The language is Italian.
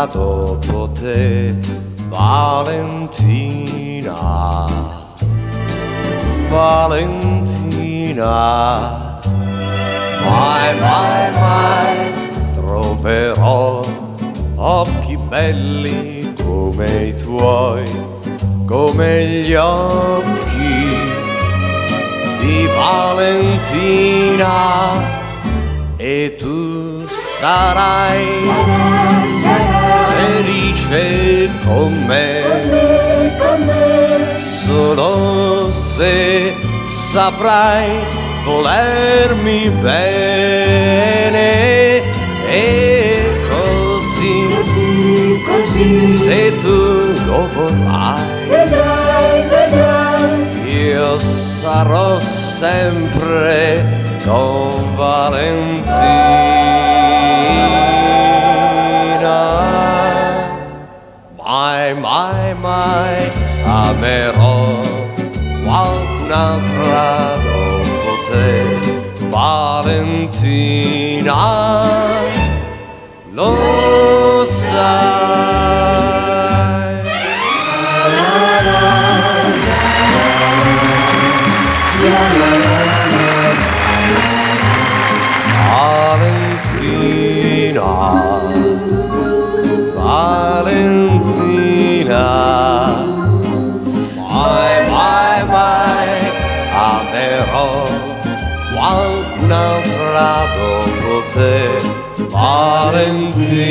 un'altra dopo te, Valentina, Valentina. Mai, mai, mai troverò occhi belli come i tuoi, come gli occhi di Valentina. E tu sarai felice con me, solo se saprai volermi bene. E così, se tu lo vorrai, io sarò sempre con Valentina. Mai, mai, mai amerò qualcun'altra dopo te, Valentina, lo sai. Valentina, Valentina, mai, mai, mai amerò qualcun'altra dopo te, Valentina.